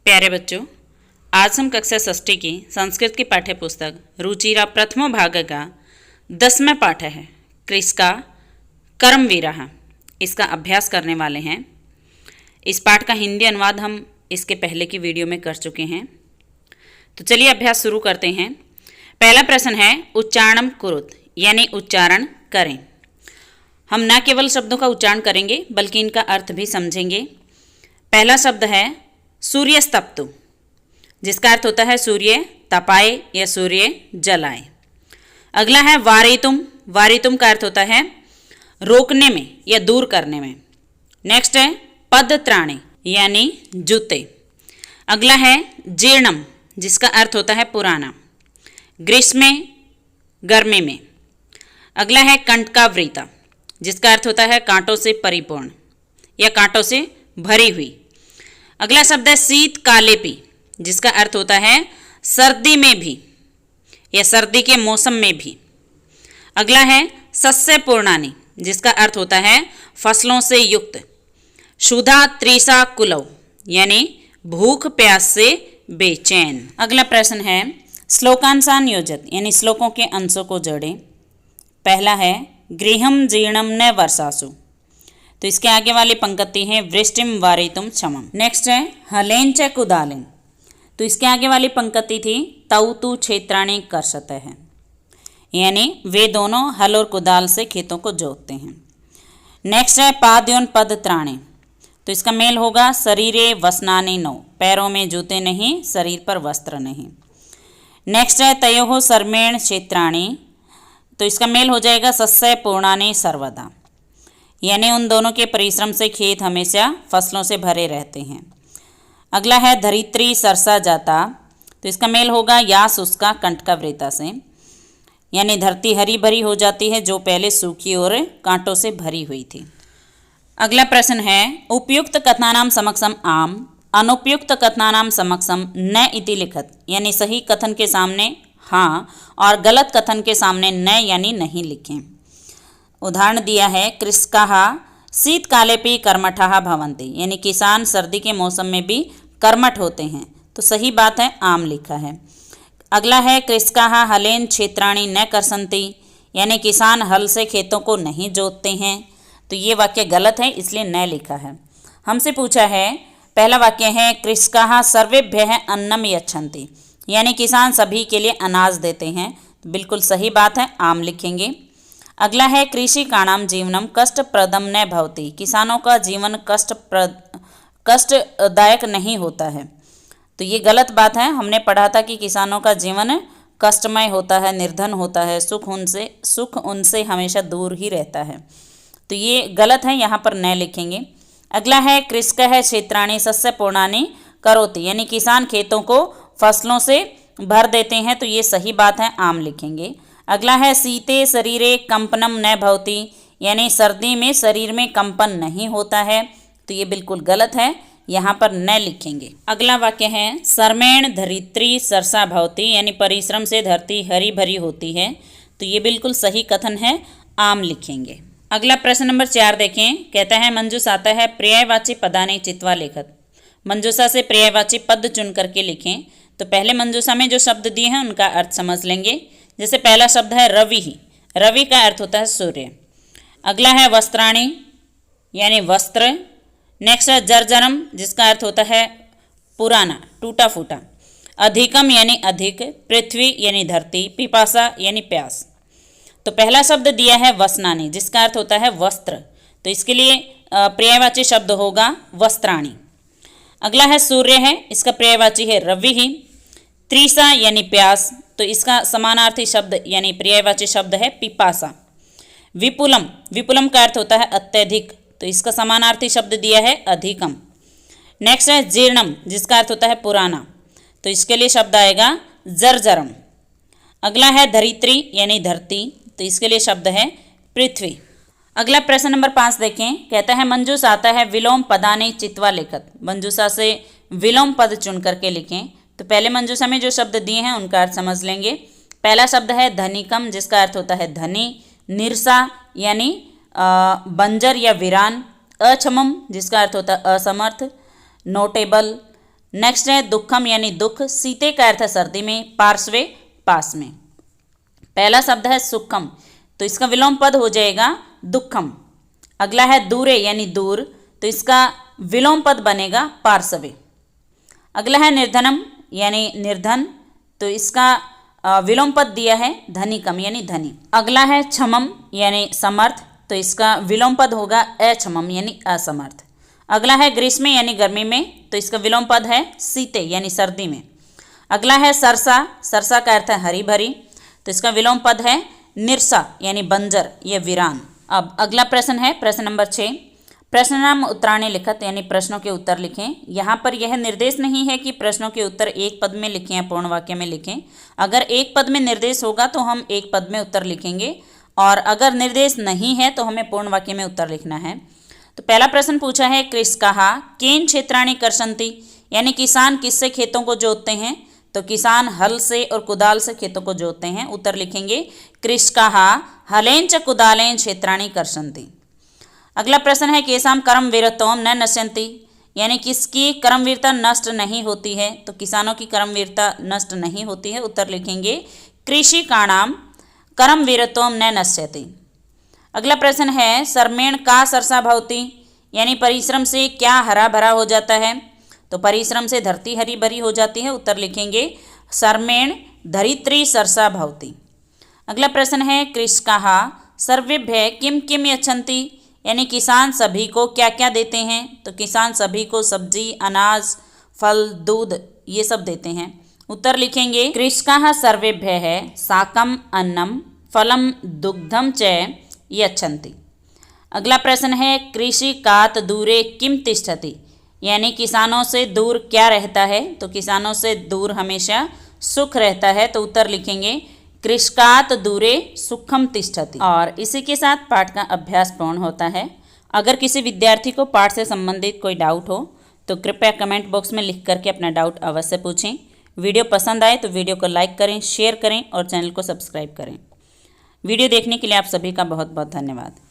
प्यारे बच्चों, आज हम कक्षा षष्ठी की संस्कृत की पाठ्य पुस्तक रुचिरा प्रथमो भाग का 10वां पाठ है क्रिस का कर्मवीरः। इसका अभ्यास करने वाले हैं। इस पाठ का हिंदी अनुवाद हम इसके पहले की वीडियो में कर चुके हैं। तो चलिए अभ्यास शुरू करते हैं। पहला प्रश्न है उच्चारणम कुरुत, यानी उच्चारण करें। हम न केवल शब्दों का उच्चारण करेंगे बल्कि इनका अर्थ भी समझेंगे। पहला शब्द है सूर्यस्तप्तु, जिसका अर्थ होता है सूर्य तपाए या सूर्य जलाए। अगला है वारितुम। वारितुम का अर्थ होता है रोकने में या दूर करने में। नेक्स्ट है पदत्राणे, यानी जूते। अगला है जीर्णम, जिसका अर्थ होता है पुराना। ग्रीष्मे, गर्मी में। अगला है कंटकावृता, जिसका अर्थ होता है कांटों से परिपूर्ण या कांटों से भरी हुई। अगला शब्द है शीतकालेपी, जिसका अर्थ होता है सर्दी में भी या सर्दी के मौसम में भी। अगला है सस्य पूर्णानि, जिसका अर्थ होता है फसलों से युक्त। क्षुधा त्रिषा कुलौ, यानी भूख प्यास से बेचैन। अगला प्रश्न है श्लोकांशान योजत, यानी श्लोकों के अंशों को जोड़ें। पहला है गृहम जीर्णम न वर्षासु, तो इसके आगे वाली पंक्ति है वृष्टिम वारितुम क्षमम। नेक्स्ट है हलेन च कुदालिन, तो इसके आगे वाली पंक्ति थी तौ तु क्षेत्राणि कर्षत है, यानी वे दोनों हल और कुदाल से खेतों को जोतते हैं। नेक्स्ट है पाद्योन पद त्राणे, तो इसका मेल होगा शरीरे वस्नानि नो, पैरों में जूते नहीं, शरीर पर वस्त्र नहीं। नेक्स्ट है तयोः सर्मेण क्षेत्राणि, तो इसका मेल हो जाएगा सस्य पूर्णानि सर्वदा, यानी उन दोनों के परिश्रम से खेत हमेशा फसलों से भरे रहते हैं। अगला है धरित्री सरसा जाता, तो इसका मेल होगा यास उसका कंटकावृता से, यानी धरती हरी भरी हो जाती है जो पहले सूखी और कांटों से भरी हुई थी। अगला प्रश्न है उपयुक्त कथनानाम समक्षम आम, अनुपयुक्त कथनानाम समक्षम न इति लिखत, यानी सही कथन के सामने हाँ और गलत कथन के सामने न यानी नहीं लिखें। उदाहरण दिया है कृषकाः शीतकालेपि कर्मठाः भवन्ति, यानी किसान सर्दी के मौसम में भी कर्मठ होते हैं, तो सही बात है आम लिखा है। अगला है कृषकाः हलेन क्षेत्राणि न कर्षन्ति, यानी किसान हल से खेतों को नहीं जोतते हैं, तो ये वाक्य गलत है इसलिए न लिखा है। हमसे पूछा है पहला वाक्य है कृषकाः सर्वेभ्यः अन्नम यच्छन्ति, यानी किसान सभी के लिए अनाज देते हैं, तो बिल्कुल सही बात है आम लिखेंगे। अगला है कृषिकाणाम जीवनम कष्टप्रदम न भवति, किसानों का जीवन कष्टदायक नहीं होता है, तो ये गलत बात है। हमने पढ़ा था कि किसानों का जीवन कष्टमय होता है, निर्धन होता है, सुख उनसे हमेशा दूर ही रहता है, तो ये गलत है, यहाँ पर न लिखेंगे। अगला है कृषकः क्षेत्राणि सस्य पूर्णानि करोति, यानी किसान खेतों को फसलों से भर देते हैं, तो ये सही बात है आम लिखेंगे। अगला है शीते शरीरे कंपनम न भवति, यानी सर्दी में शरीर में कंपन नहीं होता है, तो ये बिल्कुल गलत है, यहाँ पर न लिखेंगे। अगला वाक्य है सर्मेण धरित्री सरसा भवति, यानी परिश्रम से धरती हरी भरी होती है, तो ये बिल्कुल सही कथन है, आम लिखेंगे। अगला प्रश्न नंबर 4 देखें। कहता है मंजूषा आता है पर्यायवाची पदानि चित्वा लेखत, मंजूषा से पर्यायवाची पद चुन करके लिखें। तो पहले मंजूषा में जो शब्द दिए हैं उनका अर्थ समझ लेंगे। जैसे पहला शब्द है रवि ही, रवि का अर्थ होता है सूर्य। अगला है वस्त्राणि, यानी वस्त्र। नेक्स्ट है जर्जरम, जिसका अर्थ होता है पुराना टूटा फूटा। अधिकम यानी अधिक, पृथ्वी यानी धरती, पिपासा यानी प्यास। तो पहला शब्द दिया है वस्नानि, जिसका अर्थ होता है वस्त्र, तो इसके लिए पर्यायवाची शब्द होगा वस्त्राणि। अगला है सूर्य है, इसका पर्यायवाची है रवि ही। त्रिषा यानी प्यास, तो इसका समानार्थी शब्द यानी पर्यायवाची शब्द है पिपासा। विपुलम, विपुलम का अर्थ होता है अत्यधिक, तो इसका समानार्थी शब्द दिया है अधिकम। नेक्स्ट है जीर्णम, जिसका अर्थ होता है पुराना, तो इसके लिए शब्द आएगा जर्जरम। अगला है धरित्री यानी धरती, तो इसके लिए शब्द है पृथ्वी। अगला प्रश्न नंबर 5 देखें। कहता है मंजूषा आता है विलोम पदानि चित्वा लेखत, मंजूषा से विलोम पद चुन करके लिखें। तो पहले मंजूषा में जो शब्द दिए हैं उनका अर्थ समझ लेंगे। पहला शब्द है धनिकम, जिसका अर्थ होता है धनी। निरसा यानी बंजर या वीरान। अक्षमम, जिसका अर्थ होता है असमर्थ। नोटेबल, नेक्स्ट है दुखम यानी दुख, सीते का अर्थ है सर्दी में, पार्श्वे पास में। पहला शब्द है सुखम, तो इसका विलोम पद हो जाएगा दुखम। अगला है दूरे यानी दूर, तो इसका विलोम पद बनेगा पार्श्वे। अगला है निर्धनम यानी निर्धन, तो इसका विलोम पद दिया है धनिकम यानी धनी। अगला है क्षमम यानी समर्थ, तो इसका विलोम पद होगा अक्षमम यानी असमर्थ। अगला है ग्रीष्म यानी गर्मी में, तो इसका विलोम पद है शीते यानी सर्दी में। अगला है सरसा, सरसा का अर्थ है हरी भरी, तो इसका विलोम पद है निरसा यानी बंजर या वीरान। अब अगला प्रश्न है प्रश्न नंबर 6, प्रश्न नाम उत्तराणी लिखत यानी प्रश्नों के उत्तर लिखें। यहाँ पर यह निर्देश नहीं है कि प्रश्नों के उत्तर एक पद में लिखें या पूर्ण वाक्य में लिखें। अगर एक पद में निर्देश होगा तो हम एक पद में उत्तर लिखेंगे, और अगर निर्देश नहीं है तो हमें पूर्ण वाक्य में उत्तर लिखना है। तो पहला प्रश्न पूछा है कृषकाः केन क्षेत्राणि कर्षन्ति, यानी किसान किससे खेतों को जोतते हैं, तो किसान हल से और कुदाल से खेतों को जोतते हैं। उत्तर लिखेंगे कृषकाः हलेन च कुदालेन क्षेत्राणि कर्षन्ति। अगला प्रश्न है केषां कर्मवीरत्वं न नश्यन्ति, यानी किसकी कर्मवीरता नष्ट नहीं होती है, तो किसानों की कर्मवीरता नष्ट नहीं होती है। उत्तर लिखेंगे कृषिकाणां कर्मवीरत्वं न नश्यति। अगला प्रश्न है श्रमेण का सर्षा भवति, यानी परिश्रम से क्या हरा भरा हो जाता है, तो परिश्रम से धरती हरी भरी हो जाती है। उत्तर लिखेंगे श्रमेण धरित्री सर्षा भवति। अगला प्रश्न है कृषकाः सर्वेभ्यः किं किं यच्छन्ति, यानी किसान सभी को क्या क्या देते हैं, तो किसान सभी को सब्जी, अनाज, फल, दूध ये सब देते हैं। उत्तर लिखेंगे कृषकाः सर्वेभ्यः साकम अन्नम फलम दुग्धम च यच्छन्ति। अगला प्रश्न है कृषिकात् दूरे किम तिष्ठति, यानी किसानों से दूर क्या रहता है, तो किसानों से दूर हमेशा सुख रहता है। तो उत्तर लिखेंगे कृषकात् दूरे सुखम तिष्ठति। और इसी के साथ पाठ का अभ्यास पूर्ण होता है। अगर किसी विद्यार्थी को पाठ से संबंधित कोई डाउट हो तो कृपया कमेंट बॉक्स में लिख करके अपना डाउट अवश्य पूछें। वीडियो पसंद आए तो वीडियो को लाइक करें, शेयर करें और चैनल को सब्सक्राइब करें। वीडियो देखने के लिए आप सभी का बहुत बहुत धन्यवाद।